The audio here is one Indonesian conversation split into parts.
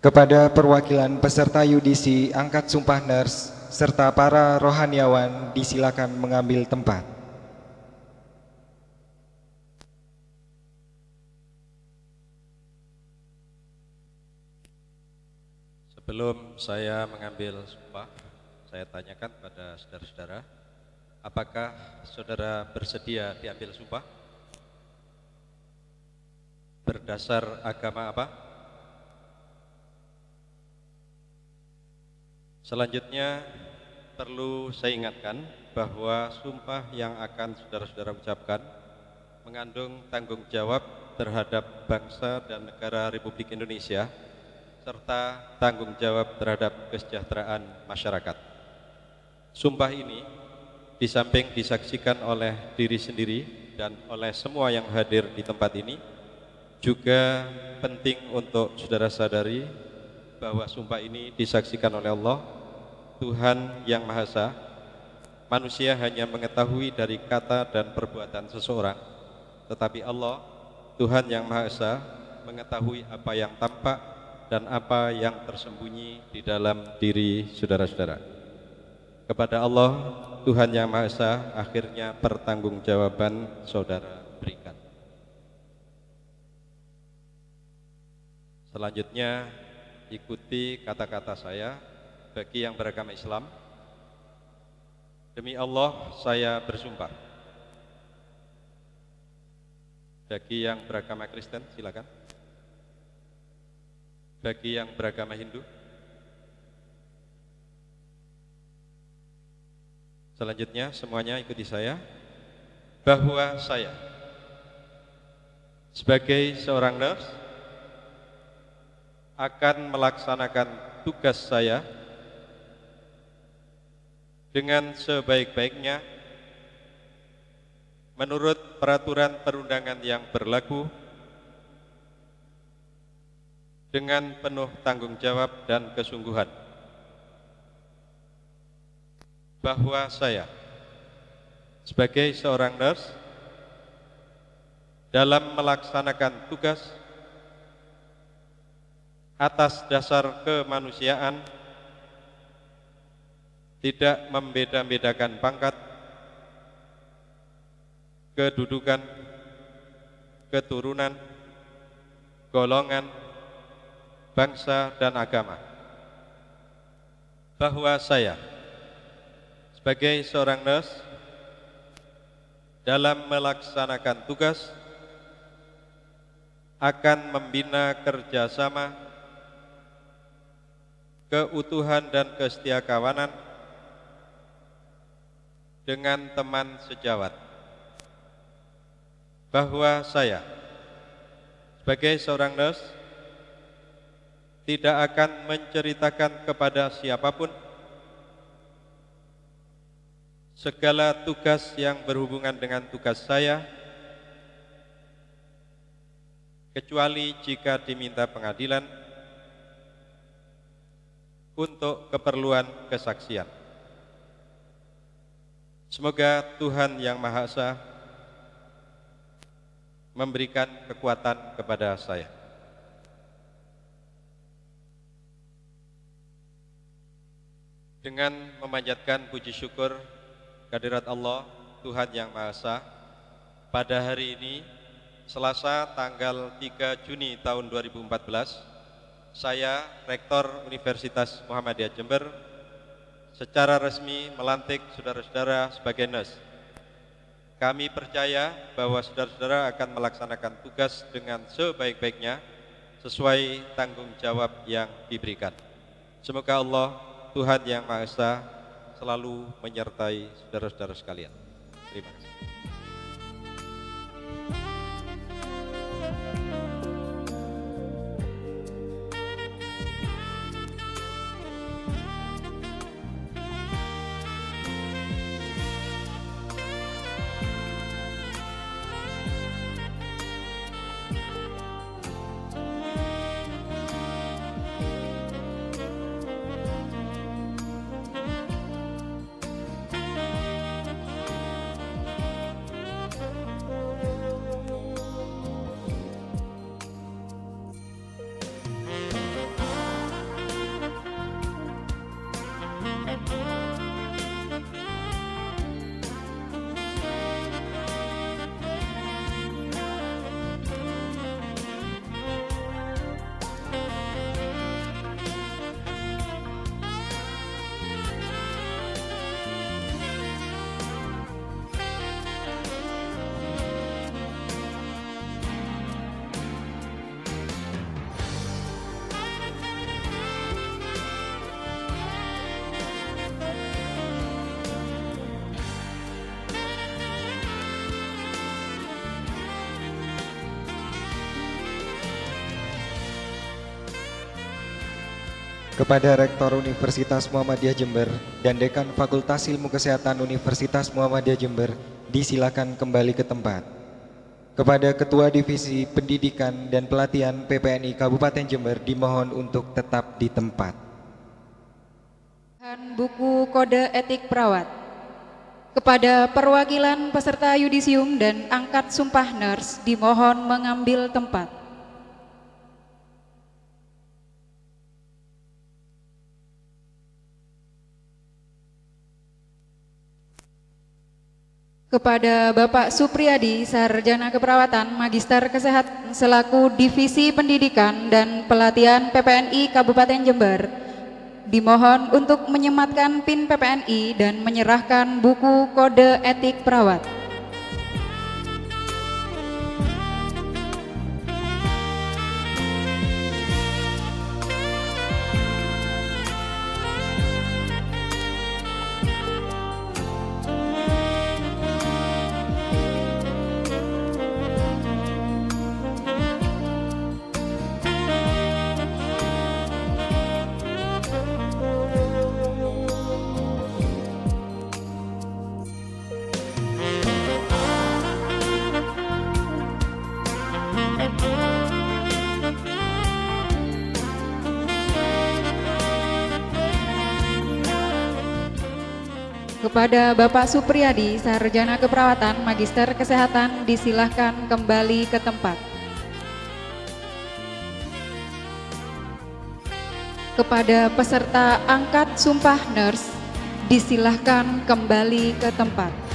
Kepada perwakilan peserta yudisi angkat sumpah ners serta para rohaniawan disilakan mengambil tempat. Sebelum saya mengambil sumpah, saya tanyakan pada saudara-saudara, apakah saudara bersedia diambil sumpah? Berdasar agama apa? Selanjutnya perlu saya ingatkan bahwa sumpah yang akan saudara-saudara ucapkan mengandung tanggung jawab terhadap bangsa dan negara Republik Indonesia serta tanggung jawab terhadap kesejahteraan masyarakat. Sumpah ini di samping disaksikan oleh diri sendiri dan oleh semua yang hadir di tempat ini, juga penting untuk saudara sadari bahwa sumpah ini disaksikan oleh Allah, Tuhan yang Maha Esa. Manusia hanya mengetahui dari kata dan perbuatan seseorang, tetapi Allah, Tuhan yang Maha Esa, mengetahui apa yang tampak dan apa yang tersembunyi di dalam diri saudara-saudara. Kepada Allah, Tuhan yang Maha Esa, akhirnya pertanggungjawaban saudara berikan. Selanjutnya, ikuti kata-kata saya bagi yang beragama Islam. Demi Allah, saya bersumpah. Bagi yang beragama Kristen, silakan. Bagi yang beragama Hindu. Selanjutnya semuanya ikuti saya. Bahwa saya sebagai seorang nurse akan melaksanakan tugas saya dengan sebaik-baiknya menurut peraturan perundangan yang berlaku, dengan penuh tanggung jawab dan kesungguhan. Bahwa saya sebagai seorang nurse dalam melaksanakan tugas atas dasar kemanusiaan, tidak membeda-bedakan pangkat, kedudukan, keturunan, golongan, bangsa dan agama. Bahwa saya sebagai seorang nurse dalam melaksanakan tugas akan membina kerjasama, keutuhan dan kesetiakawanan dengan teman sejawat. Bahwa saya sebagai seorang nurse tidak akan menceritakan kepada siapapun segala tugas yang berhubungan dengan tugas saya, kecuali jika diminta pengadilan untuk keperluan kesaksian. Semoga Tuhan yang Maha Esa memberikan kekuatan kepada saya. Dengan memanjatkan puji syukur kehadirat Allah, Tuhan yang Maha Esa, pada hari ini, Selasa tanggal 3 Juni tahun 2014, saya, Rektor Universitas Muhammadiyah Jember, secara resmi melantik saudara-saudara sebagai nurse. Kami percaya bahwa saudara-saudara akan melaksanakan tugas dengan sebaik-baiknya sesuai tanggung jawab yang diberikan. Semoga Allah, Tuhan yang Maha Esa, selalu menyertai saudara-saudara sekalian. Terima kasih. kepada Rektor Universitas Muhammadiyah Jember dan Dekan Fakultas Ilmu Kesehatan Universitas Muhammadiyah Jember disilakan kembali ke tempat. Kepada Ketua Divisi Pendidikan dan Pelatihan PPNI Kabupaten Jember dimohon untuk tetap di tempat. Buku Kode Etik Perawat. Kepada perwakilan peserta yudisium dan angkat sumpah nurs dimohon mengambil tempat. Kepada Bapak Supriyadi, Sarjana Keperawatan, Magister Kesehatan selaku Divisi Pendidikan dan Pelatihan PPNI Kabupaten Jember, dimohon untuk menyematkan PIN PPNI dan menyerahkan buku Kode Etik Perawat. Kepada Bapak Supriyadi, Sarjana Keperawatan, Magister Kesehatan, disilahkan kembali ke tempat. Kepada peserta angkat sumpah nurs, disilahkan kembali ke tempat.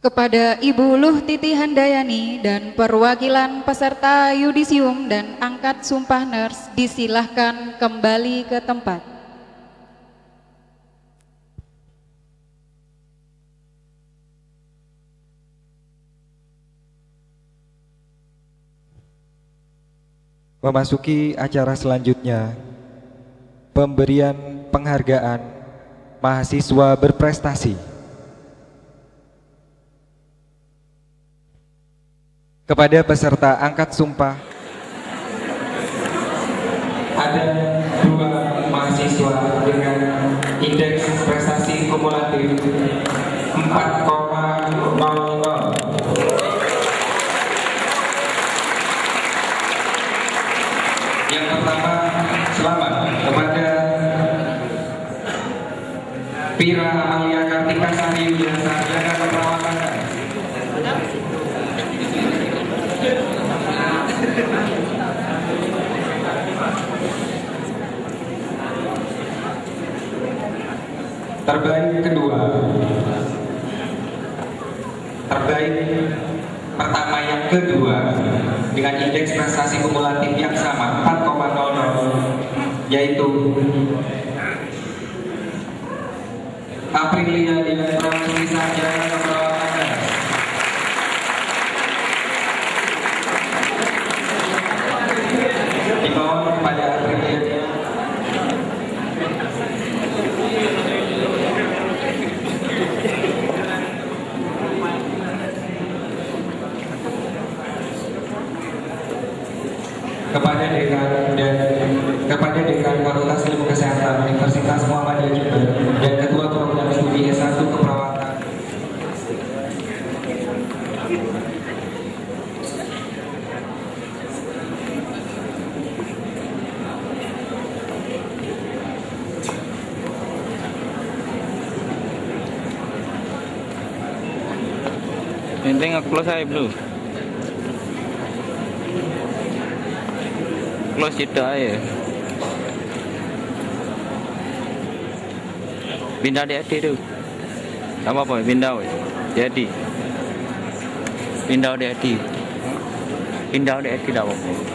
Kepada Ibu Luh Titi Handayani dan perwakilan peserta yudisium dan angkat sumpah ners disilahkan kembali ke tempat. Memasuki acara selanjutnya, pemberian penghargaan mahasiswa berprestasi. Kepada peserta angkat sumpah, ada 2 mahasiswa dengan indeks prestasi kumulatif 4,00. Yang pertama, selamat kepada Pira Amalia Kartika Sari dan Sarjana Keperawatan. Terbaik kedua, terbaik pertama yang kedua dengan indeks prestasi kumulatif yang sama 4,00, yaitu Aprilia Dian Pramesti Sarjana Keperawatan. Dimohon kepada Aprilia Dian. Kepada Dekan Fakultas Ilmu Kesehatan Universitas Muhammadiyah Jember dan Ketua Program Studi S1 Keperawatan. Ini nge-close aja bro. Close itu aja. Pindah di hati tu. Tak apa-apa, pindah di hati. Pindah di hati. Pindah di hati tak apa-apa.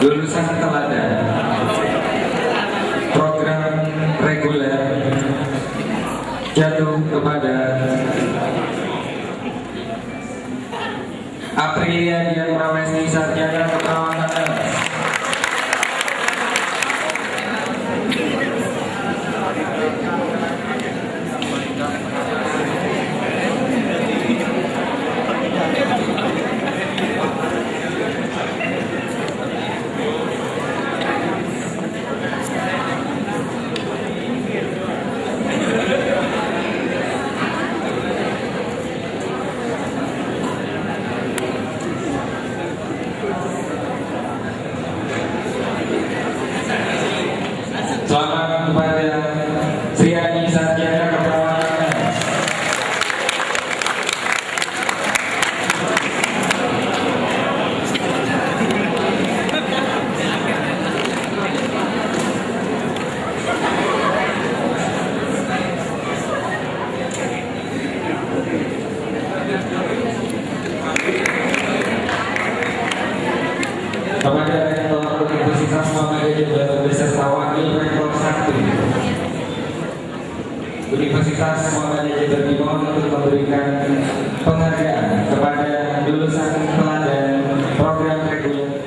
lulusan teladan program reguler jatuh kepada Aprilia Dian Prawesti Sarjana Keperawatan. Selamat kepada Sriani Sarjana Keperawatan. Kepada Rektor Universitas Muhammadiyah Jember beserta Wakil Rektor 1 Universitas Muhammadiyah Jember dimohon untuk memberikan penghargaan kepada lulusan teladan program reguler.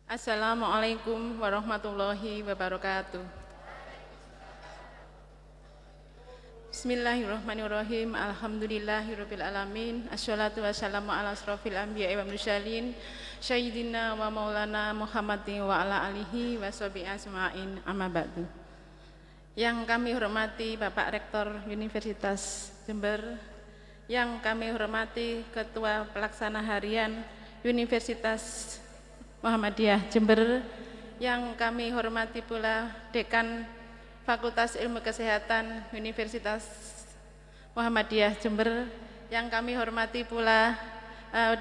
Assalamualaikum warahmatullahi wabarakatuh. Bismillahirrahmanirrahim. Alhamdulillahirabbil alamin. Assalatu wassalamu ala asrofil anbiya'i wal mursalin sayyidina wa maulana Muhammadin wa ala alihi wa sahbihi ajmain. Amma ba'du. Yang kami hormati Bapak Rektor Universitas Jember, yang kami hormati Ketua Pelaksana Harian Universitas Muhammadiyah Jember, yang kami hormati pula Dekan Fakultas Ilmu Kesehatan Universitas Muhammadiyah Jember, yang kami hormati pula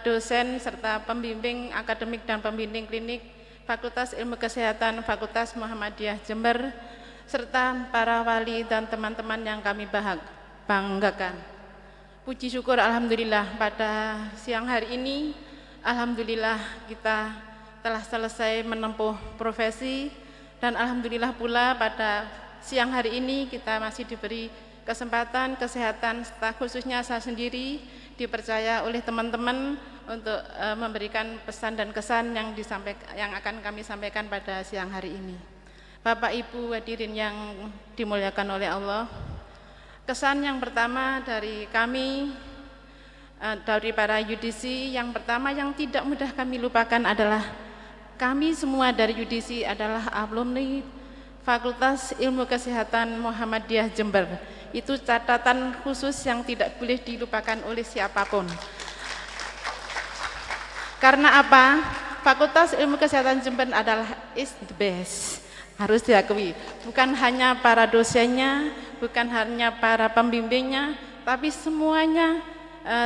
dosen serta pembimbing akademik dan pembimbing klinik Fakultas Ilmu Kesehatan Fakultas Muhammadiyah Jember, serta para wali dan teman-teman yang kami banggakan. Puji syukur alhamdulillah pada siang hari ini, alhamdulillah kita telah selesai menempuh profesi, dan alhamdulillah pula pada siang hari ini kita masih diberi kesempatan kesehatan, khususnya saya sendiri dipercaya oleh teman-teman untuk memberikan pesan dan kesan yang akan kami sampaikan pada siang hari ini. Bapak Ibu hadirin yang dimuliakan oleh Allah, kesan yang pertama dari kami, dari para UDC, yang pertama yang tidak mudah kami lupakan adalah kami semua dari UDC adalah alumni Fakultas Ilmu Kesehatan Muhammadiyah Jember. Itu catatan khusus yang tidak boleh dilupakan oleh siapapun. Karena apa? Fakultas Ilmu Kesehatan Jember adalah is the best, harus diakui. Bukan hanya para dosennya, bukan hanya para pembimbingnya, tapi semuanya,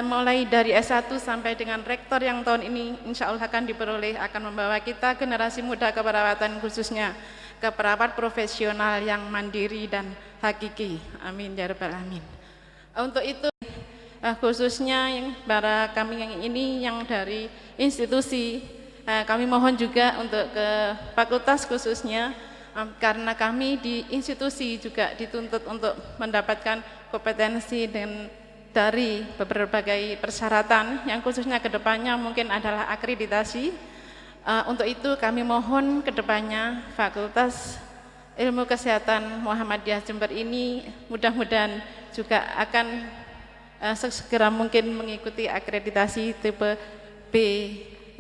mulai dari S1 sampai dengan rektor yang tahun ini insya Allah akan diperoleh, akan membawa kita generasi muda keperawatan, khususnya keperawat profesional yang mandiri dan hakiki. Amin ya rabbal alamin. Untuk itu khususnya yang para kami yang ini yang dari institusi, kami mohon juga untuk ke fakultas khususnya, karena kami di institusi juga dituntut untuk mendapatkan kompetensi dari berbagai persyaratan yang khususnya kedepannya mungkin adalah akreditasi. Untuk itu kami mohon kedepannya Fakultas Ilmu Kesehatan Muhammadiyah Jember ini mudah-mudahan juga akan segera mungkin mengikuti akreditasi tipe B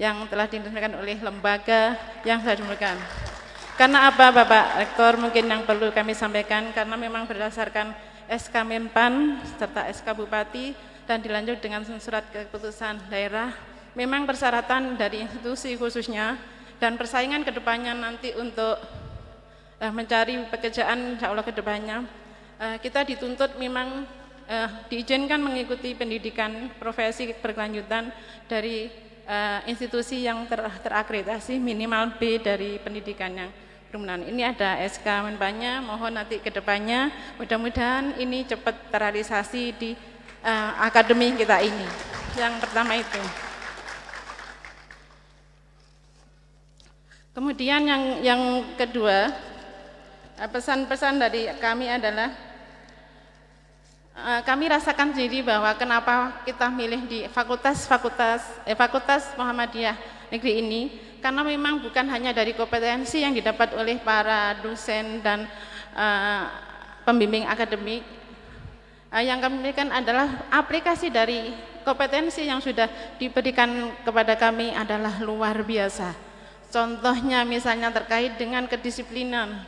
yang telah diresmikan oleh lembaga yang saya muliakan. Karena apa Bapak Rektor, mungkin yang perlu kami sampaikan, karena memang berdasarkan SK Menpan serta SK Bupati dan dilanjut dengan surat keputusan daerah, memang persyaratan dari institusi khususnya dan persaingan kedepannya nanti untuk mencari pekerjaan insya Allah kedepannya, kita dituntut memang diizinkan mengikuti pendidikan profesi berkelanjutan dari institusi yang terakreditasi minimal B dari pendidikan yang berkelanjutan. Ini ada SK Menpannya, mohon nanti kedepannya mudah-mudahan ini cepat terrealisasi di akademi kita ini. Yang pertama itu. Kemudian yang kedua, pesan-pesan dari kami adalah kami rasakan sendiri bahwa kenapa kita milih di fakultas Muhammadiyah Negeri ini, karena memang bukan hanya dari kompetensi yang didapat oleh para dosen dan pembimbing akademik, yang kami berikan adalah aplikasi dari kompetensi yang sudah diberikan kepada kami adalah luar biasa. Contohnya misalnya terkait dengan kedisiplinan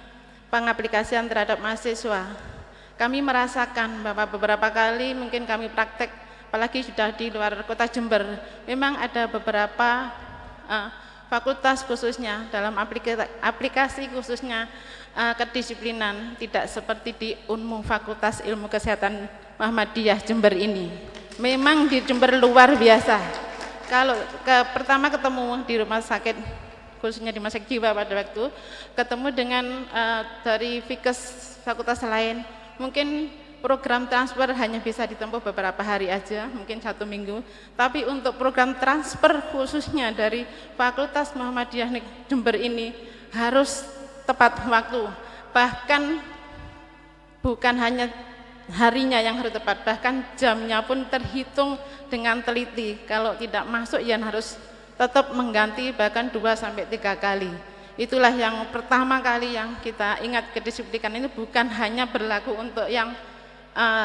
pengaplikasian terhadap mahasiswa. Kami merasakan bahwa beberapa kali mungkin kami praktek, apalagi sudah di luar kota Jember, memang ada beberapa fakultas khususnya dalam aplikasi khususnya kedisiplinan tidak seperti di Unmu Fakultas Ilmu Kesehatan Muhammadiyah Jember ini. Memang di Jember luar biasa. Kalau pertama ketemu di rumah sakit, khususnya di rumah sakit jiwa pada waktu ketemu dengan dari Fikes fakultas lain, mungkin program transfer hanya bisa ditempuh beberapa hari aja, mungkin 1 minggu. Tapi untuk program transfer khususnya dari Fakultas Muhammadiyah Jember ini harus tepat waktu. Bahkan bukan hanya harinya yang harus tepat, bahkan jamnya pun terhitung dengan teliti. Kalau tidak masuk ya harus tetap mengganti bahkan 2-3 kali. Itulah yang pertama kali yang kita ingat, kedisiplinan ini bukan hanya berlaku untuk yang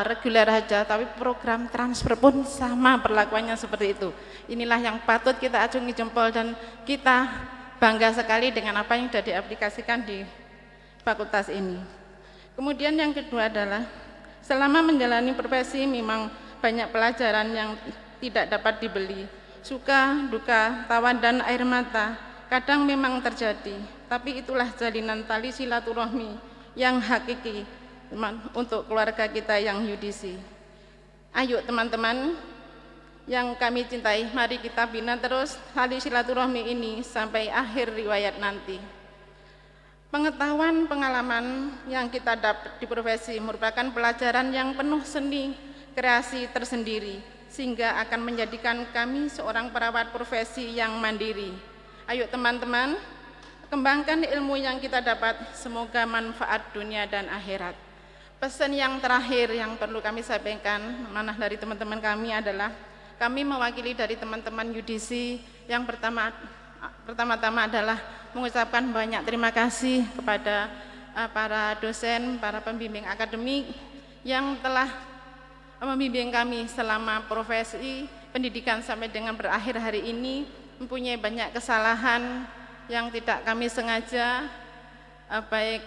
reguler saja, tapi program transfer pun sama perlakuannya seperti itu. Inilah yang patut kita acungi jempol dan kita bangga sekali dengan apa yang sudah diaplikasikan di fakultas ini. Kemudian yang kedua adalah selama menjalani profesi memang banyak pelajaran yang tidak dapat dibeli. Suka, duka, tawa dan air mata kadang memang terjadi, tapi itulah jalinan tali silaturahmi yang hakiki untuk keluarga kita yang UDC. Ayo teman-teman yang kami cintai, mari kita bina terus tali silaturahmi ini sampai akhir riwayat nanti. Pengetahuan, pengalaman yang kita dapat di profesi merupakan pelajaran yang penuh seni kreasi tersendiri, sehingga akan menjadikan kami seorang perawat profesi yang mandiri. Ayo teman-teman, kembangkan ilmu yang kita dapat, semoga manfaat dunia dan akhirat. Pesan yang terakhir yang perlu kami sampaikan amanah dari teman-teman kami adalah kami mewakili dari teman-teman UDC yang pertama-tama adalah mengucapkan banyak terima kasih kepada para dosen, para pembimbing akademik yang telah membimbing kami selama profesi pendidikan sampai dengan berakhir hari ini. Mempunyai banyak kesalahan yang tidak kami sengaja, baik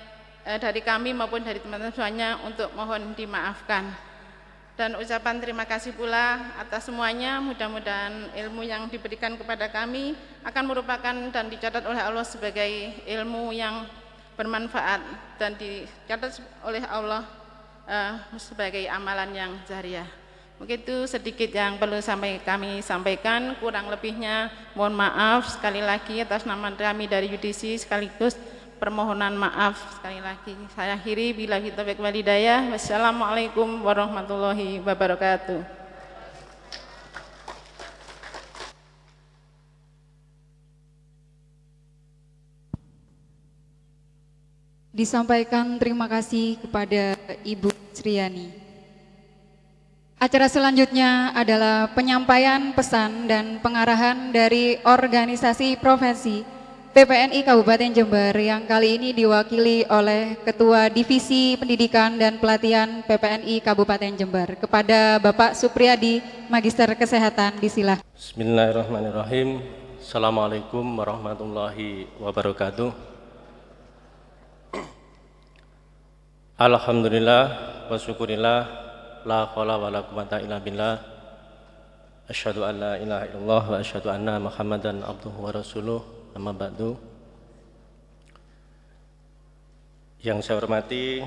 dari kami maupun dari teman-teman semuanya, untuk mohon dimaafkan. Dan ucapan terima kasih pula atas semuanya. Mudah-mudahan ilmu yang diberikan kepada kami akan merupakan dan dicatat oleh Allah sebagai ilmu yang bermanfaat dan dicatat oleh Allah sebagai amalan yang jariah. Begitu sedikit yang perlu kami sampaikan, kurang lebihnya mohon maaf sekali lagi atas nama kami dari UDC, sekaligus permohonan maaf sekali lagi. Saya akhiri, billahi taufiq wal hidayah. Wassalamualaikum warahmatullahi wabarakatuh. Disampaikan terima kasih kepada Ibu Sriani. Acara selanjutnya adalah penyampaian pesan dan pengarahan dari organisasi profesi PPNI Kabupaten Jember yang kali ini diwakili oleh Ketua Divisi Pendidikan dan Pelatihan PPNI Kabupaten Jember. Kepada Bapak Supriyadi, Magister Kesehatan, disilah. Bismillahirrahmanirrahim. Assalamualaikum warahmatullahi wabarakatuh. Alhamdulillah wa syukurillah, la haula wa la quwata illa billah. Asyhadu an la ilaha illallah wa asyhadu anna Muhammadan abduhu wa rasuluh. Amma ba'du. Yang saya hormati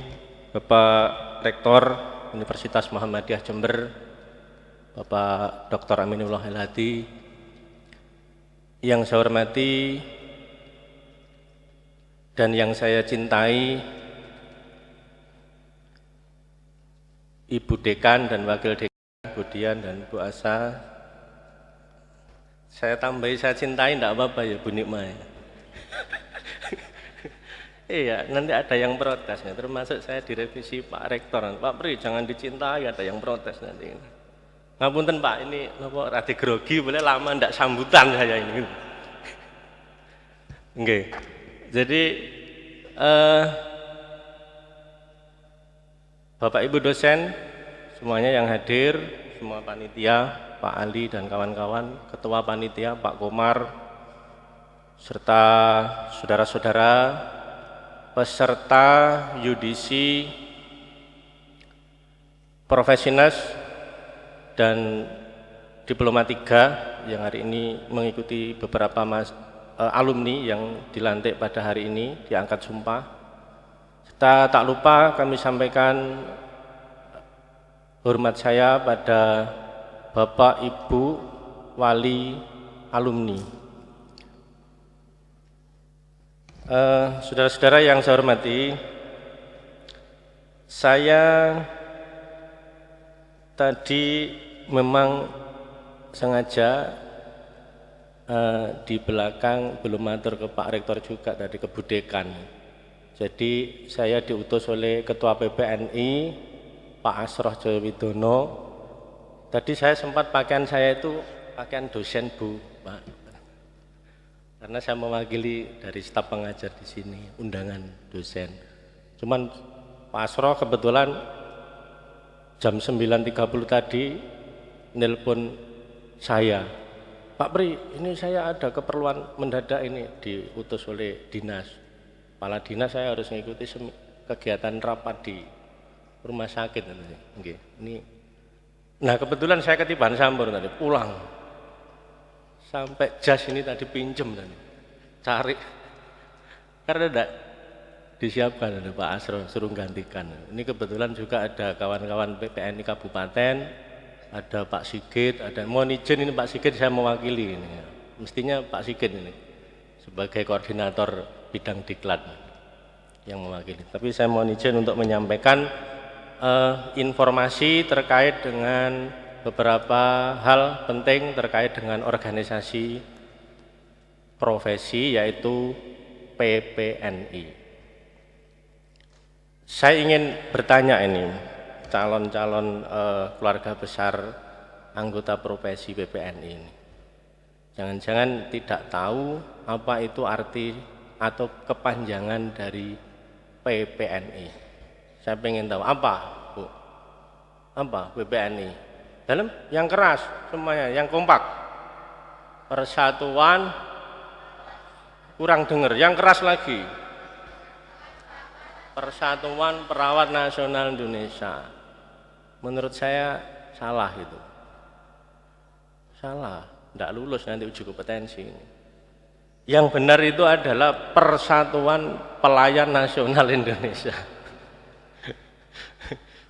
Bapak Rektor Universitas Muhammadiyah Jember, Bapak Dr. Aminullah Al-Hadi. Yang saya hormati dan yang saya cintai Ibu Dekan dan Wakil Dekan, Bu Dian dan Bu Asa. Saya tambahi saya cintai, enggak apa-apa ya Bu Nikma ya. Iya, nanti ada yang protes ya, termasuk saya direvisi Pak Rektor. Pak Pri jangan dicintai, ada yang protes nanti. Ngapunten Pak, ini napa rada grogi, boleh lama ndak sambutan saya ini. Oke. Jadi Bapak Ibu dosen semuanya yang hadir, semua panitia, Pak Ali dan kawan-kawan, ketua panitia Pak Komar, serta saudara-saudara peserta yudisi Profesinas dan Diploma 3 yang hari ini mengikuti beberapa alumni yang dilantik pada hari ini diangkat sumpah. Serta tak lupa kami sampaikan hormat saya pada Bapak Ibu Wali alumni. Saudara-saudara yang saya hormati, saya tadi memang sengaja di belakang belum matur ke Pak Rektor juga dari ke Bu Dekan. Jadi saya diutus oleh Ketua PPNI Pak Asroh Joyowidono. Tadi saya sempat pakaian saya itu pakaian dosen Bu, Pak. Karena saya mewakili dari staf pengajar di sini, undangan dosen. Cuman Pak Asroh kebetulan jam 9.30 tadi nelpon saya, Pak Pri, ini saya ada keperluan mendadak ini diutus oleh dinas. Kepala dinas saya harus mengikuti kegiatan rapat di rumah sakit. Ini. Nah kebetulan saya ketiban sambur tadi, pulang. Sampai jas ini tadi pinjem tadi, cari. Karena tidak disiapkan oleh Pak Asro, suruh gantikan. Ini kebetulan juga ada kawan-kawan PPNI Kabupaten, ada Pak Sigit, ada mohon izin ini Pak Sigit saya mewakili ini. Mestinya Pak Sigit ini sebagai koordinator bidang diklat yang mewakili. Tapi saya mohon izin untuk menyampaikan informasi terkait dengan beberapa hal penting terkait dengan organisasi profesi yaitu PPNI. Saya ingin bertanya ini calon-calon keluarga besar anggota profesi PPNI ini. Jangan-jangan tidak tahu apa itu arti atau kepanjangan dari PPNI. Saya ingin tahu apa, Bu? Apa PPNI? Dalam yang keras semuanya, yang kompak. Persatuan, kurang dengar, yang keras lagi. Persatuan Perawat Nasional Indonesia. Menurut saya salah itu. Salah, tidak lulus nanti uji kompetensi ini. Yang benar itu adalah Persatuan Pelayan Nasional Indonesia.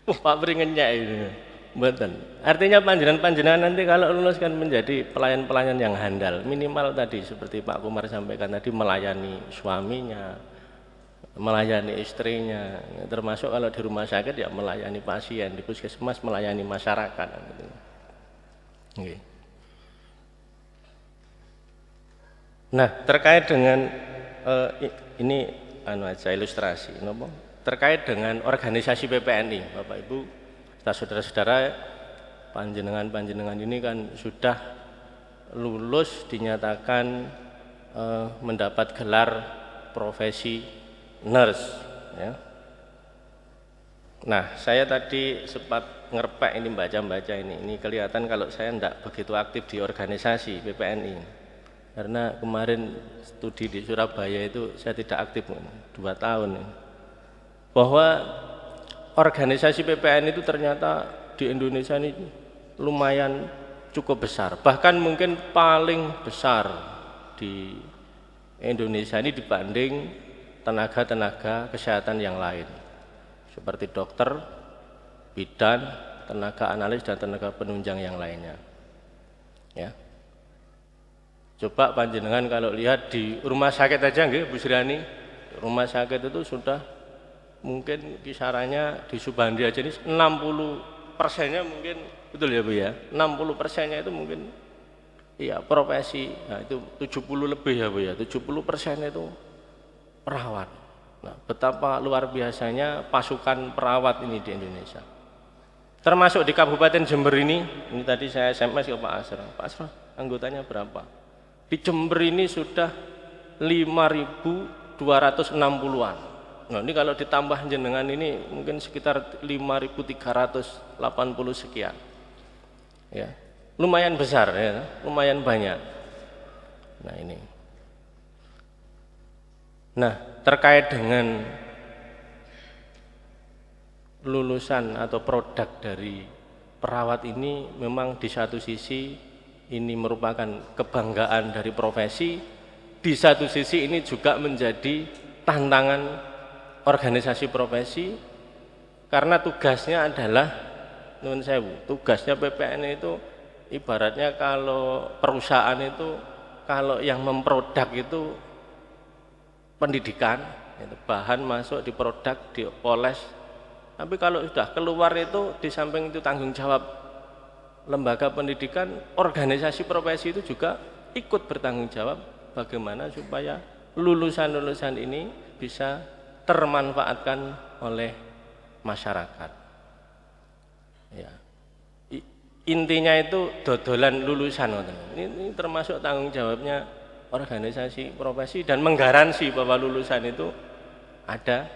Pak Pri ngenyek ini. Betul. Artinya panjenengan nanti kalau lulus kan menjadi pelayan-pelayan yang handal. Minimal tadi seperti Pak Kumar sampaikan tadi melayani suaminya, melayani istrinya, termasuk kalau di rumah sakit ya melayani pasien, di puskesmas melayani masyarakat. Okay. Nah terkait dengan ini aja ilustrasi, terkait dengan organisasi PPNI, Bapak Ibu, saudara-saudara, panjenengan ini kan sudah lulus dinyatakan mendapat gelar profesi nurse ya. Nah saya tadi sempat ngerpek ini baca ini kelihatan kalau saya tidak begitu aktif di organisasi PPNI. karena kemarin studi di Surabaya itu saya tidak aktif 2 tahun ini. Bahwa organisasi PPN itu ternyata di Indonesia ini lumayan cukup besar, bahkan mungkin paling besar di Indonesia ini dibanding tenaga-tenaga kesehatan yang lain seperti dokter, bidan, tenaga analis dan tenaga penunjang yang lainnya. Ya. Coba panjenengan kalau lihat di rumah sakit aja nggih Bu Sriani, rumah sakit itu sudah mungkin kisarannya di Subandi aja ini 60%-nya mungkin, betul ya Bu ya, 60%-nya itu mungkin iya profesi. Nah itu 70 lebih ya Bu ya, 70% itu perawat. Nah betapa luar biasanya pasukan perawat ini di Indonesia. Termasuk di Kabupaten Jember ini tadi saya SMS ke Pak Asraf. Pak Asraf, anggotanya berapa? Di Jember ini sudah 5.260-an. Nah ini kalau ditambah jenengan ini mungkin sekitar 5.380 sekian. Ya, lumayan besar ya, lumayan banyak. Nah ini. Nah terkait dengan lulusan atau produk dari perawat ini memang di satu sisi ini merupakan kebanggaan dari profesi, di satu sisi ini juga menjadi tantangan organisasi profesi karena tugasnya adalah nuwun sewu, tugasnya PPN itu ibaratnya kalau perusahaan itu kalau yang memproduk itu pendidikan, itu bahan masuk di produk, dipoles. Tapi kalau sudah keluar itu di samping itu tanggung jawab lembaga pendidikan, organisasi profesi itu juga ikut bertanggung jawab bagaimana supaya lulusan-lulusan ini bisa termanfaatkan oleh masyarakat. Ya. Intinya itu dodolan lulusan. Ini termasuk tanggung jawabnya organisasi profesi dan menggaransi bahwa lulusan itu ada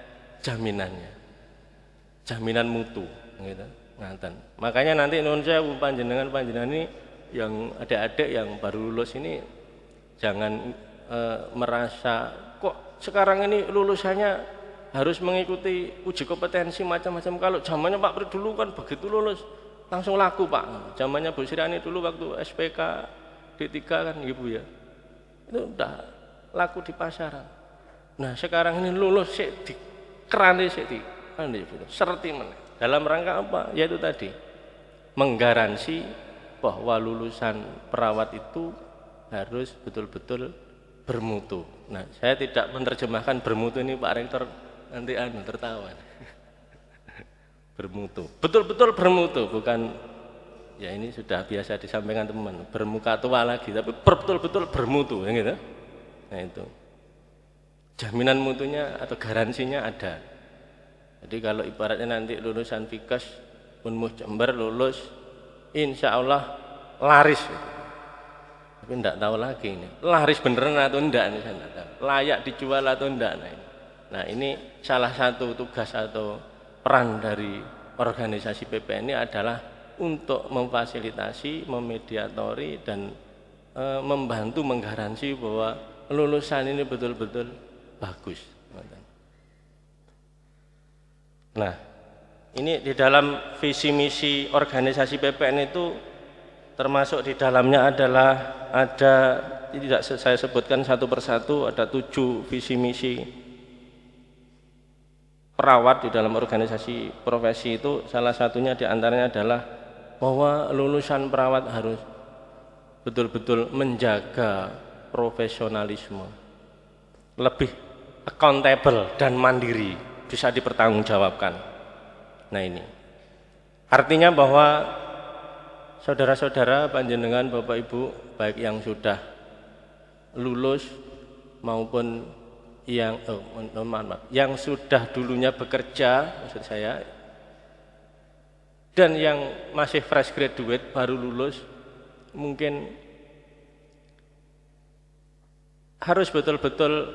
jaminannya. Jaminan mutu gitu, ngaten. Makanya nanti nuwun sewu panjenengan ini yang adik-adik yang baru lulus ini jangan merasa kok sekarang ini lulusannya harus mengikuti uji kompetensi macam-macam. Kalau zamannya Pak Pri dulu kan begitu lulus langsung laku Pak. Zamannya Bu Sriani dulu waktu SPK D3 kan Ibu ya. Itu udah laku di pasaran. Nah, sekarang ini lulus sik di kerane sik di serti meneh. Dalam rangka apa? Yaitu tadi menggaransi bahwa lulusan perawat itu harus betul-betul bermutu. Nah, saya tidak menerjemahkan bermutu ini Pak Rektor nanti tertawa. Bermutu, betul-betul bermutu, bukan ya ini sudah biasa disampaikan teman, bermuka tua lagi, tapi betul-betul bermutu, ya gitu. Nah itu jaminan mutunya atau garansinya ada. Jadi kalau ibaratnya nanti lulusan Fikes Unmuh Jember lulus, insya Allah laris. Tapi enggak tahu lagi ini, laris beneran atau enggak ini saya enggak tahu. Layak dijual atau enggak. Nah ini salah satu tugas atau peran dari organisasi PPN ini adalah untuk memfasilitasi, memediatori dan membantu menggaransi bahwa lulusan ini betul-betul bagus. Nah, ini di dalam visi misi organisasi PPN itu termasuk di dalamnya adalah ada, tidak saya sebutkan satu persatu, ada 7 visi misi perawat di dalam organisasi profesi itu. Salah satunya diantaranya adalah bahwa lulusan perawat harus betul-betul menjaga profesionalisme, lebih accountable dan mandiri, bisa dipertanggungjawabkan. Nah ini artinya bahwa saudara-saudara panjenengan Bapak Ibu baik yang sudah lulus maupun yang yang sudah dulunya bekerja maksud saya, dan yang masih fresh graduate baru lulus, mungkin harus betul-betul,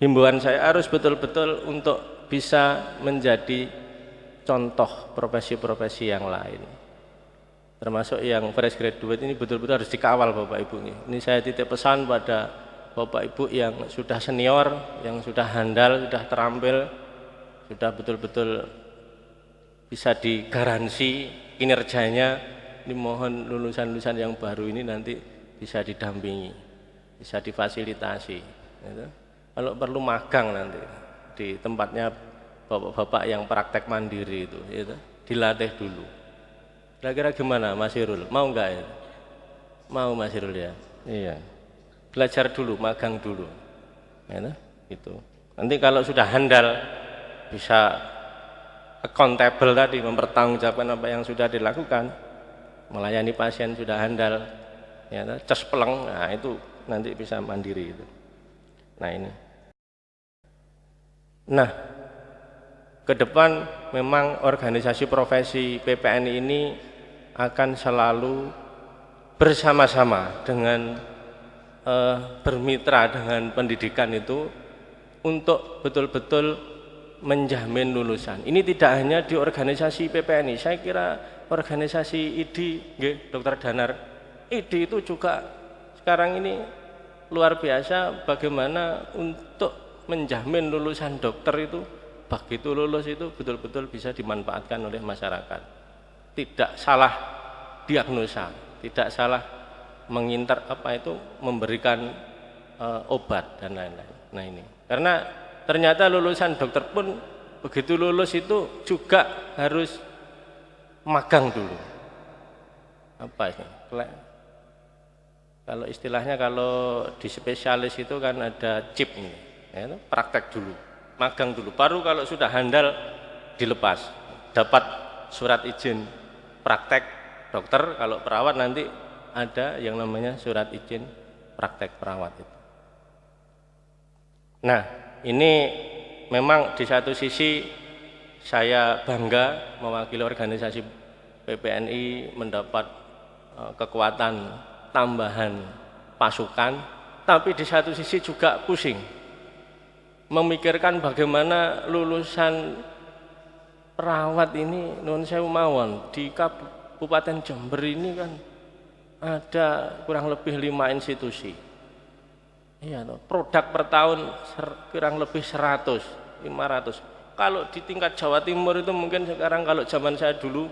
himbauan saya harus betul-betul untuk bisa menjadi contoh profesi-profesi yang lain. termasuk yang fresh graduate ini betul-betul harus dikawal Bapak Ibu nih. Ini saya titip pesan pada Bapak Ibu yang sudah senior, yang sudah handal, sudah terampil, sudah betul-betul bisa digaransi kinerjanya. Ini mohon lulusan-lulusan yang baru ini nanti bisa didampingi, bisa difasilitasi. Gitu. Kalau perlu magang nanti di tempatnya bapak-bapak yang praktek mandiri itu, gitu. Dilatih dulu. Kira-kira gimana Mas Irul? Mau enggak ya? Mau Mas Irul ya? Iya. Belajar dulu, magang dulu. Ya, gitu. Nanti kalau sudah handal bisa accountable tadi, mempertanggungjawabkan apa yang sudah dilakukan, melayani pasien sudah handal, ya, cespleng, nah itu nanti bisa mandiri itu. Nah ini. Nah, ke depan memang organisasi profesi PPNI ini akan selalu bersama-sama dengan bermitra dengan pendidikan itu untuk betul-betul menjamin lulusan. Ini tidak hanya di organisasi PPNI, saya kira organisasi IDI, Dr. Danar, IDI itu juga sekarang ini luar biasa bagaimana untuk menjamin lulusan dokter itu begitu lulus itu betul-betul bisa dimanfaatkan oleh masyarakat. Tidak salah diagnosa, tidak salah memberikan obat dan lain-lain. Nah ini, karena ternyata lulusan dokter pun begitu lulus itu juga harus magang dulu. Apa ini? Kalau istilahnya kalau di spesialis itu kan ada chip ini, ya, praktek dulu, magang dulu. Baru kalau sudah handal dilepas, dapat surat izin praktek dokter. Kalau perawat nanti ada yang namanya surat izin praktek perawat itu. Nah, ini memang di satu sisi saya bangga mewakili organisasi PPNI mendapat kekuatan tambahan pasukan, tapi di satu sisi juga pusing memikirkan bagaimana lulusan perawat ini nuwun sewu mawon di Kabupaten Jember ini kan ada kurang lebih 5 institusi. Iya, produk per tahun kurang lebih 100, 500. Kalau di tingkat Jawa Timur itu mungkin sekarang, kalau zaman saya dulu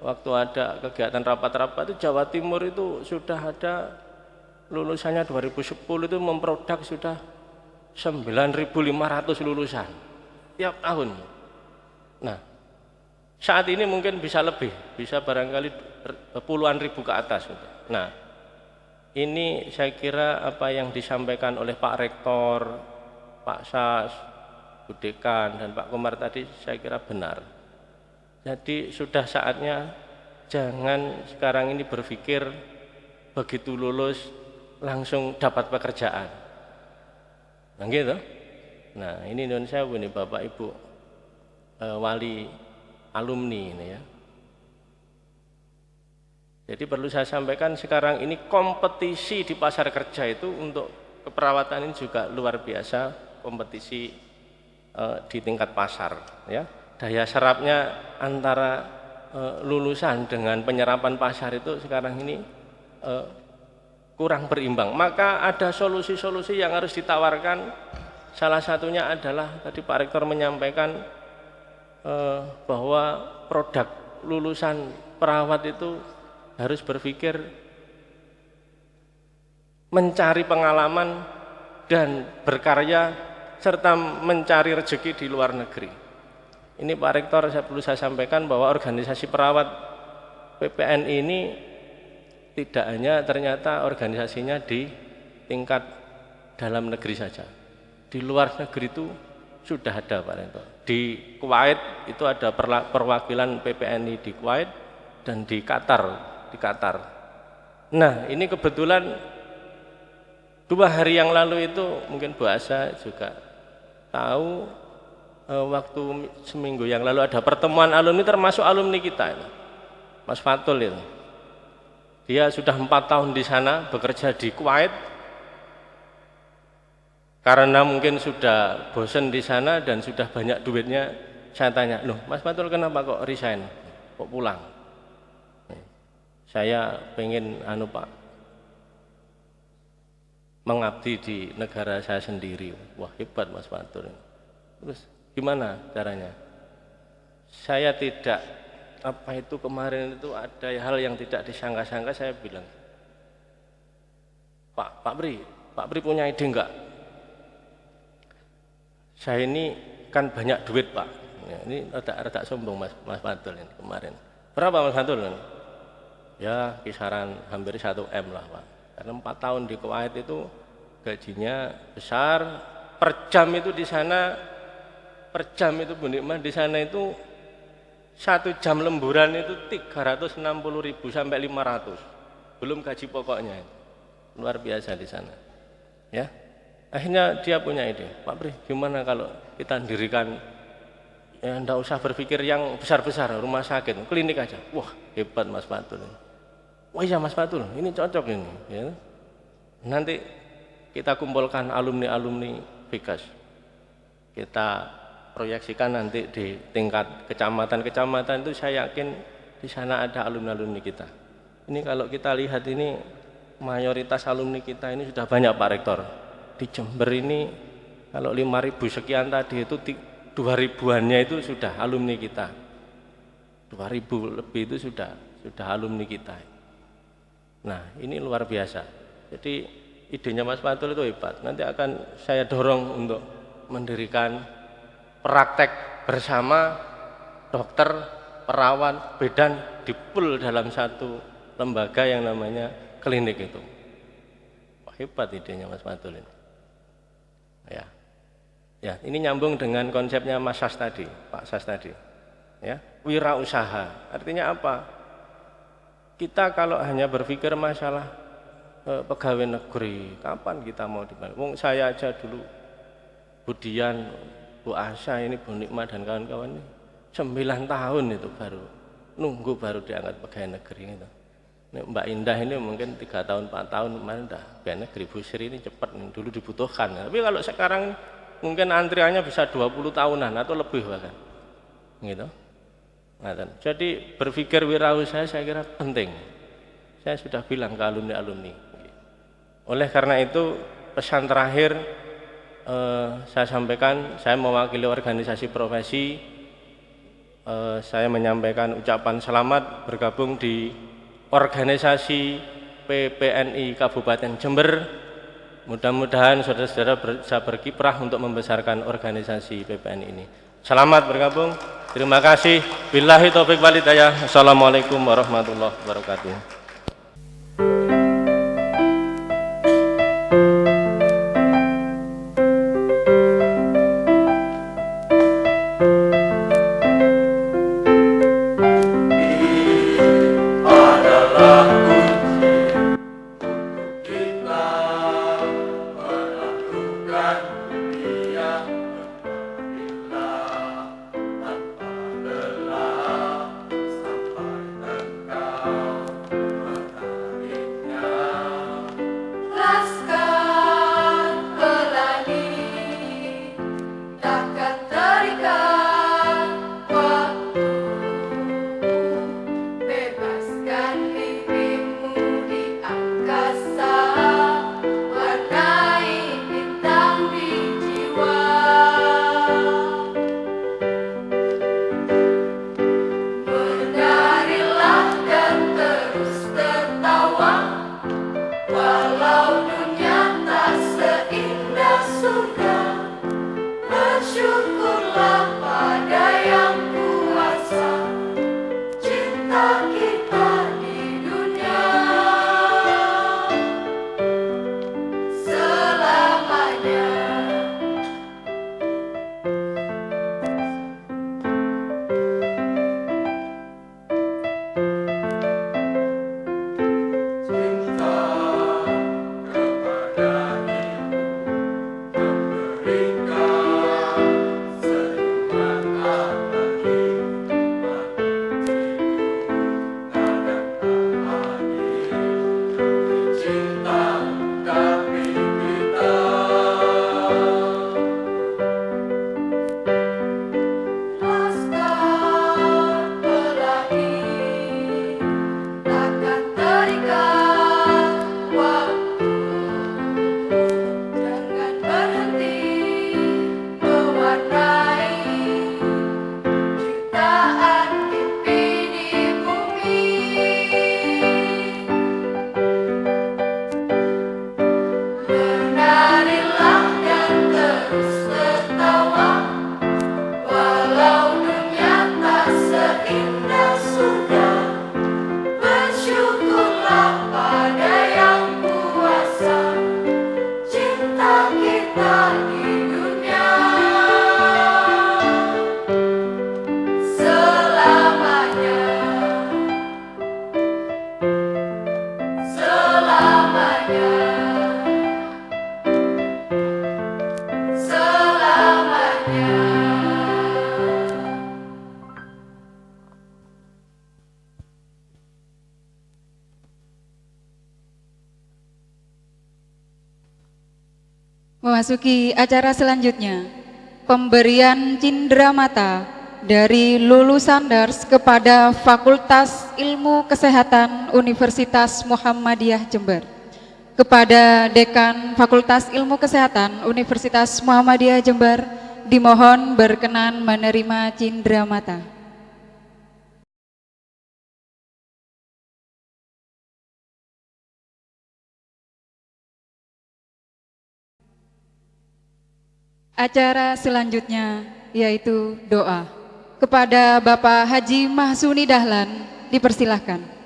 waktu ada kegiatan rapat-rapat itu Jawa Timur itu sudah ada lulusannya 2010 itu memproduk sudah 9.500 lulusan tiap tahun. Nah, saat ini mungkin bisa lebih, bisa barangkali puluhan ribu ke atas. Nah, ini saya kira apa yang disampaikan oleh Pak Rektor, Pak Sas, Bu Dekan, dan Pak Komar tadi saya kira benar. Jadi sudah saatnya jangan sekarang ini berpikir begitu lulus langsung dapat pekerjaan. Nah gitu. Nah ini Indonesia ini Bapak Ibu wali alumni ini ya. Jadi perlu saya sampaikan sekarang ini kompetisi di pasar kerja itu untuk keperawatan ini juga luar biasa, kompetisi di tingkat pasar ya. Daya serapnya antara lulusan dengan penyerapan pasar itu sekarang ini kurang berimbang. Maka ada solusi-solusi yang harus ditawarkan. Salah satunya adalah tadi Pak Rektor menyampaikan bahwa produk lulusan perawat itu harus berpikir mencari pengalaman dan berkarya serta mencari rezeki di luar negeri. Ini Pak Rektor perlu saya sampaikan bahwa organisasi perawat PPNI ini tidak hanya ternyata organisasinya di tingkat dalam negeri saja. Di luar negeri itu sudah ada Pak Rektor. Di Kuwait itu ada perwakilan PPNI di Kuwait dan di Qatar. Nah ini kebetulan 2 hari yang lalu itu mungkin Bu Asa juga tahu, waktu seminggu yang lalu ada pertemuan alumni termasuk alumni kita ini, Mas Fatul itu. Dia sudah 4 tahun di sana bekerja di Kuwait karena mungkin sudah bosan di sana dan sudah banyak duitnya. Saya tanya, loh Mas Fatul kenapa kok resign, kok pulang? Saya pengen Pak, mengabdi di negara saya sendiri. Wah, hebat Mas Fatul. Terus gimana caranya? Saya tidak, kemarin itu ada hal yang tidak disangka-sangka. Saya bilang, Pak Pri punya ide enggak? Saya ini kan banyak duit Pak. Ya, ini rada sombong Mas Fatul ini kemarin. Berapa Mas Fatul? Ya kisaran hampir 1 M lah Pak. Karena 4 tahun di Kuwait itu gajinya besar. Per jam itu di sana, Bu Nikmah, di sana itu 1 jam lemburan itu 360.000 sampai 500. Belum gaji pokoknya. Luar biasa di sana. Ya. Akhirnya dia punya ide, Pak Pri, gimana kalau kita dirikan, ya enggak usah berpikir yang besar-besar, rumah sakit, klinik aja. Wah, hebat Mas Fatul. Wah iya Mas Fatul, ini cocok ini. Ya. Nanti kita kumpulkan alumni-alumni FIKAS. Kita proyeksikan nanti di tingkat kecamatan-kecamatan itu saya yakin di sana ada alumni-alumni kita. Ini kalau kita lihat ini mayoritas alumni kita ini sudah banyak Pak Rektor. Di Jember ini kalau 5.000 sekian tadi itu 2.000-annya itu sudah alumni kita. 2.000 lebih itu sudah alumni kita. Nah, ini luar biasa. Jadi idenya Mas Fatul itu hebat. Nanti akan saya dorong untuk mendirikan praktek bersama dokter, perawat, bidan dipul dalam satu lembaga yang namanya klinik itu. Wah, hebat idenya Mas Fatul ini. Ya, ini nyambung dengan konsepnya Mas Sas tadi, Pak Sas tadi. Ya, wirausaha. Artinya apa? Kita kalau hanya berpikir masalah pegawai negeri, kapan kita mau dibantu? Wong saya aja dulu, Budian, Bu Asya, ini Bu Nikmah dan kawan-kawan ini 9 tahun itu baru diangkat pegawai negeri itu. Mbak Indah ini mungkin 3 tahun 4 tahun kemarin udah pegawai negeri. Bu Sri ini cepat, dulu dibutuhkan. Tapi kalau sekarang mungkin antriannya bisa 20 tahunan atau lebih bahkan. Gitu. Nah, jadi berpikir wirausaha saya kira penting. Saya sudah bilang ke alumni-alumni. Oleh karena itu pesan terakhir saya sampaikan, saya mewakili organisasi profesi, saya menyampaikan ucapan selamat bergabung di organisasi PPNI Kabupaten Jember. Mudah-mudahan saudara-saudara bisa berkiprah untuk membesarkan organisasi PPNI ini. Selamat bergabung. Terima kasih. Billahi taufik wal hidayah. Assalamualaikum warahmatullahi wabarakatuh. Memasuki acara selanjutnya, pemberian cindera mata dari lulusan DARS kepada Fakultas Ilmu Kesehatan Universitas Muhammadiyah Jember. Kepada Dekan Fakultas Ilmu Kesehatan Universitas Muhammadiyah Jember, dimohon berkenan menerima cindera mata. Acara selanjutnya yaitu doa. Kepada Bapak Haji Mahsuni Dahlan, dipersilahkan.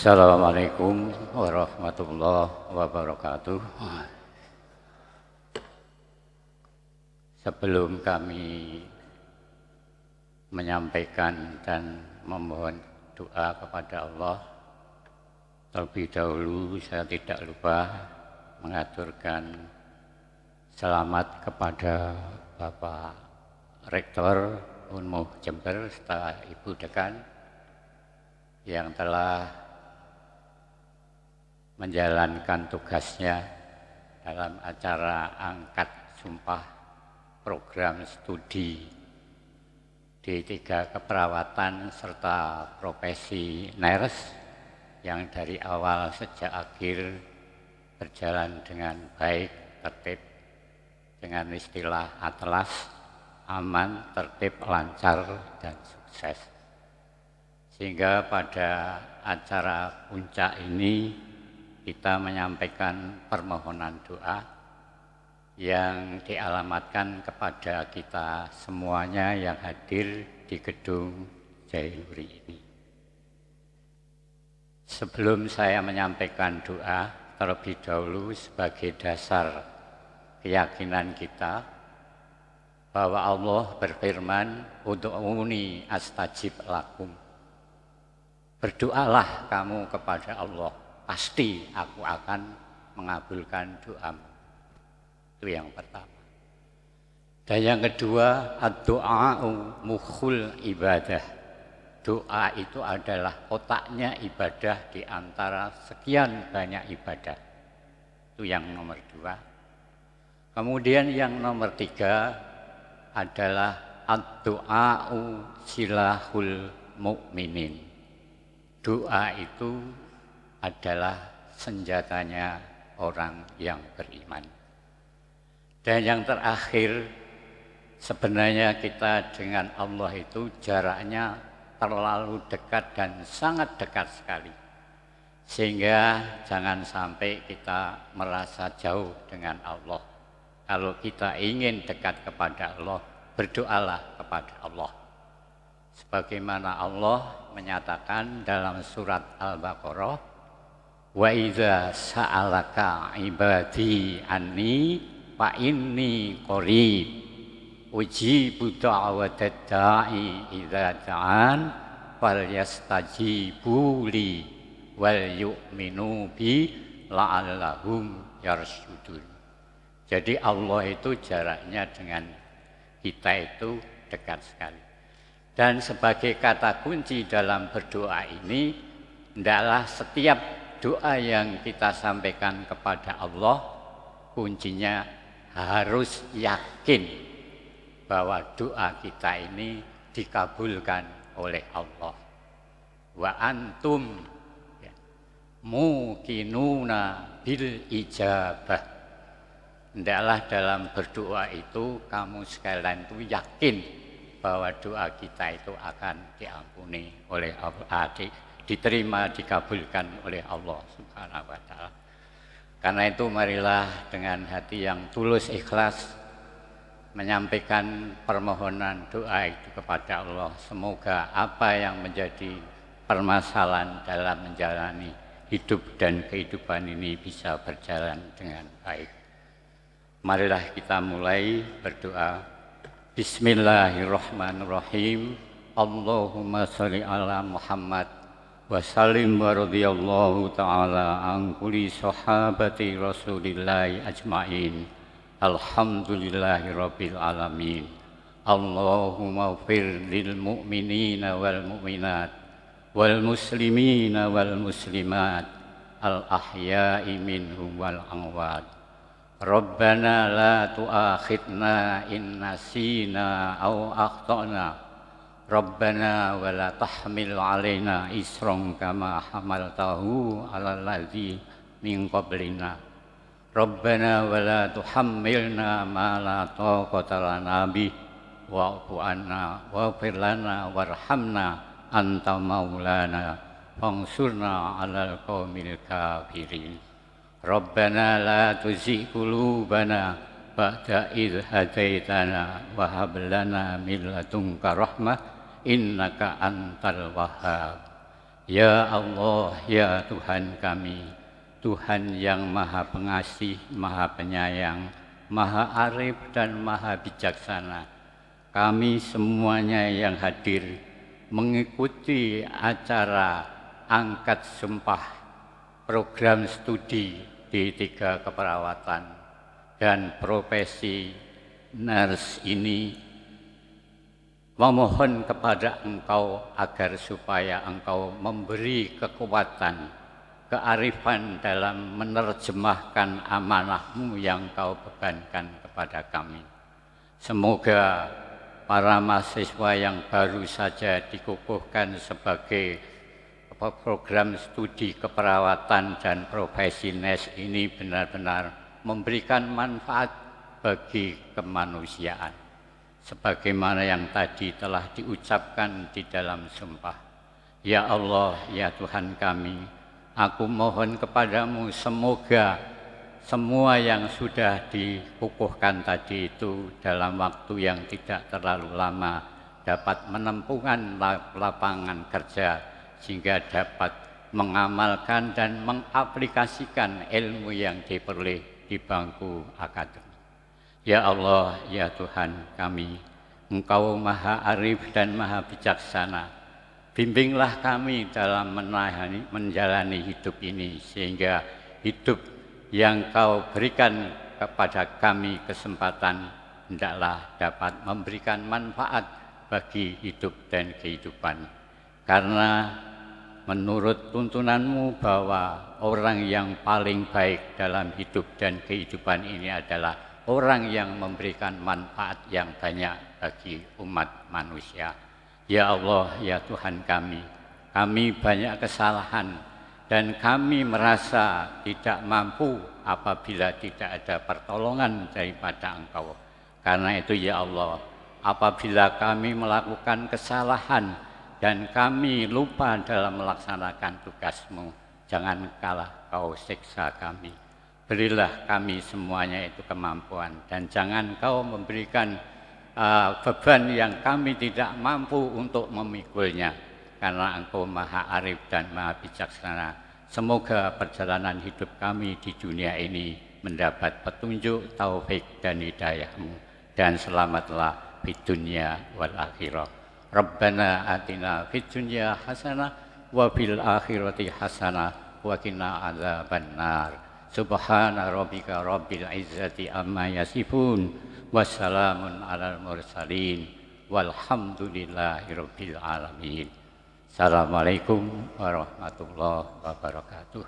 Assalamualaikum warahmatullahi wabarakatuh. Sebelum kami menyampaikan dan memohon doa kepada Allah, terlebih dahulu saya tidak lupa mengaturkan selamat kepada Bapak Rektor Unmuh Jember serta Ibu Dekan yang telah menjalankan tugasnya dalam acara angkat sumpah program studi D3 keperawatan serta profesi nurse yang dari awal sejak akhir berjalan dengan baik, tertib, dengan istilah atlas, aman, tertib, lancar, dan sukses. Sehingga pada acara puncak ini kita menyampaikan permohonan doa yang dialamatkan kepada kita semuanya yang hadir di gedung Jailuri ini. Sebelum saya menyampaikan doa, terlebih dahulu sebagai dasar keyakinan kita bahwa Allah berfirman, "Ud'uni astajib lakum." Berdoalah kamu kepada Allah, pasti aku akan mengabulkan doamu. Itu yang pertama. Dan yang kedua, ad-du'a'u mukhul ibadah. Doa itu adalah otaknya ibadah di antara sekian banyak ibadah. Itu yang nomor dua. Kemudian yang nomor tiga adalah ad-du'a'u silahul mu'minin. Doa itu adalah senjatanya orang yang beriman. Dan yang terakhir, sebenarnya kita dengan Allah itu jaraknya terlalu dekat dan sangat dekat sekali. Sehingga jangan sampai kita merasa jauh dengan Allah. Kalau kita ingin dekat kepada Allah, berdoalah kepada Allah. Sebagaimana Allah menyatakan dalam surat Al-Baqarah, wa idza sa'alaka ibadi anni fa inni qarib ujibu da'watad da'i idza da'an falyastajibu li wal yu'minu bi la'allahum yarsyudun. Jadi Allah itu jaraknya dengan kita itu dekat sekali. Dan sebagai kata kunci dalam berdoa ini, hendaklah setiap doa yang kita sampaikan kepada Allah, kuncinya harus yakin bahwa doa kita ini dikabulkan oleh Allah. Wa antum muqinuna bil ijabah. Hendaklah dalam berdoa itu kamu sekalian itu yakin bahwa doa kita itu akan diampuni oleh Allah, diterima, dikabulkan oleh Allah Subhanahu wa ta'ala. Karena itu marilah dengan hati yang tulus ikhlas menyampaikan permohonan doa itu kepada Allah. Semoga apa yang menjadi permasalahan dalam menjalani hidup dan kehidupan ini bisa berjalan dengan baik. Marilah kita mulai berdoa. Bismillahirrahmanirrahim. Allahumma sholli ala Muhammad wa sallim wa radhiyallahu ta'ala an kulli sahabati Rasulillahi ajma'in. Alhamdulillahi rabbil alamin. Allahumma ighfir lil mu'minina wal mu'minat wal muslimina wal muslimat al ahya'i minhum wal amwat. Rabbana la tu'akhidna in nasina aw akhtana. Rabbana wa la tahmil alaina isran kama hamaltahu alal ladzi min qablina. Rabbana wa la tuhammilna ma la taqata lana bih wa'fu anna waghfir lana warhamna anta maulana fansurna 'alal qaumil kafirin. Rabbana la tuzigh qulubana ba'da idh hadaitana wa hab lana min ladunka rahmah innaka antal wahhab. Ya Allah, ya Tuhan kami, Tuhan yang maha pengasih, maha penyayang, maha arif dan maha bijaksana. Kami semuanya yang hadir mengikuti acara angkat sumpah program studi di 3 keperawatan dan profesi nurse ini, memohon kepada Engkau agar supaya Engkau memberi kekuatan, kearifan dalam menerjemahkan amanah-Mu yang Kau bebankan kepada kami. Semoga para mahasiswa yang baru saja dikukuhkan sebagai program studi keperawatan dan profesi nurse ini benar-benar memberikan manfaat bagi kemanusiaan. Sebagaimana yang tadi telah diucapkan di dalam sumpah. Ya Allah, ya Tuhan kami, aku mohon kepadamu semoga semua yang sudah dikukuhkan tadi itu dalam waktu yang tidak terlalu lama dapat menempuhkan lapangan kerja sehingga dapat mengamalkan dan mengaplikasikan ilmu yang diperoleh di bangku akademik. Ya Allah, ya Tuhan kami, Engkau maha arif dan maha bijaksana. Bimbinglah kami dalam menjalani hidup ini, sehingga hidup yang Kau berikan kepada kami kesempatan hendaklah dapat memberikan manfaat bagi hidup dan kehidupan. Karena menurut tuntunan-Mu bahwa orang yang paling baik dalam hidup dan kehidupan ini adalah orang yang memberikan manfaat yang banyak bagi umat manusia. Ya Allah, ya Tuhan kami banyak kesalahan dan kami merasa tidak mampu apabila tidak ada pertolongan daripada Engkau. Karena itu ya Allah, apabila kami melakukan kesalahan dan kami lupa dalam melaksanakan tugas-Mu, jangan kalah Kau siksa kami. Berilah kami semuanya itu kemampuan dan jangan Kau memberikan beban yang kami tidak mampu untuk memikulnya, karena Engkau maha arif dan maha bijaksana. Semoga perjalanan hidup kami di dunia ini mendapat petunjuk, taufik dan hidayah-Mu, dan selamatlah di dunia wal akhirah. Rabbana atina fid dunya hasanah wa fil akhirati hasanah wa qina adzabannar. Subhana rabbika rabbil izzati amma yasifun wassalamun alal mursalin walhamdulillahi rabbil alamin. Assalamualaikum warahmatullahi wabarakatuh.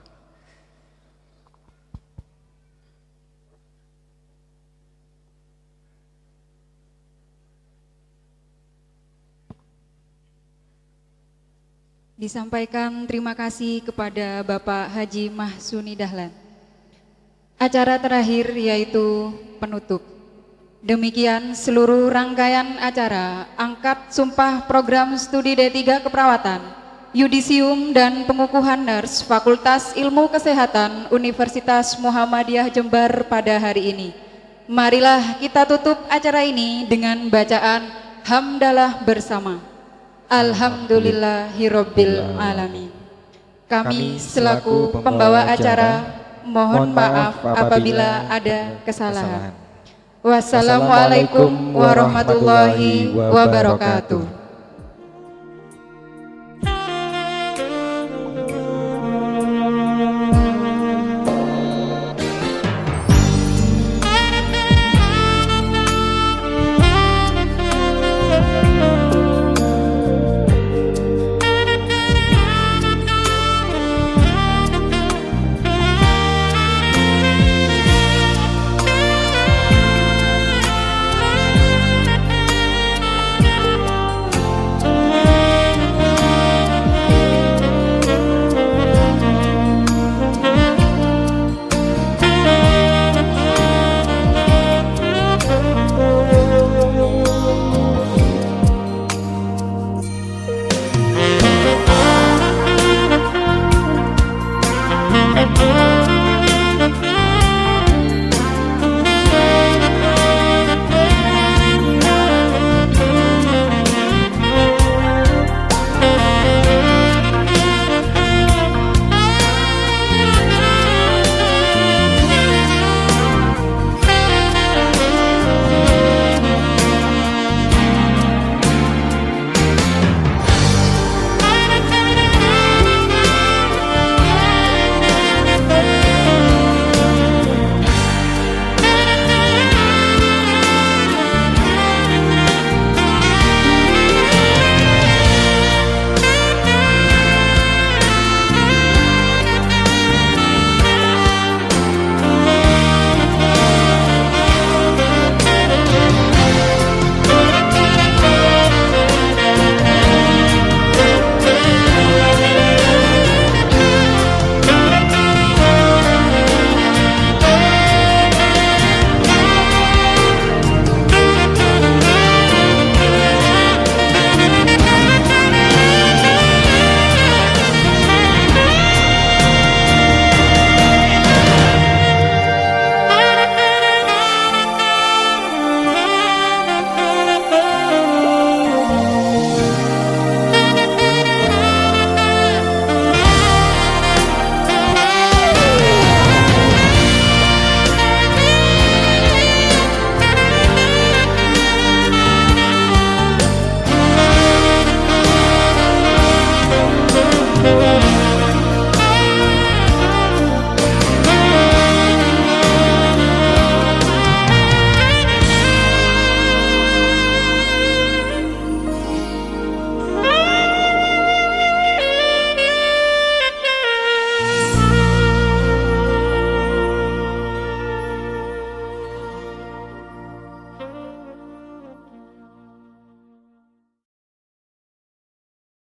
Disampaikan terima kasih kepada Bapak Haji Mahsuni Dahlan. Acara terakhir yaitu penutup. Demikian seluruh rangkaian acara angkat sumpah program studi D3 Keperawatan, Yudisium dan pengukuhan nurse Fakultas Ilmu Kesehatan Universitas Muhammadiyah Jember pada hari ini. Marilah kita tutup acara ini dengan bacaan hamdalah bersama. Alhamdulillahirabbil alamin. Kami selaku pembawa acara mohon maaf apabila ada kesalahan. Wassalamualaikum warahmatullahi wabarakatuh.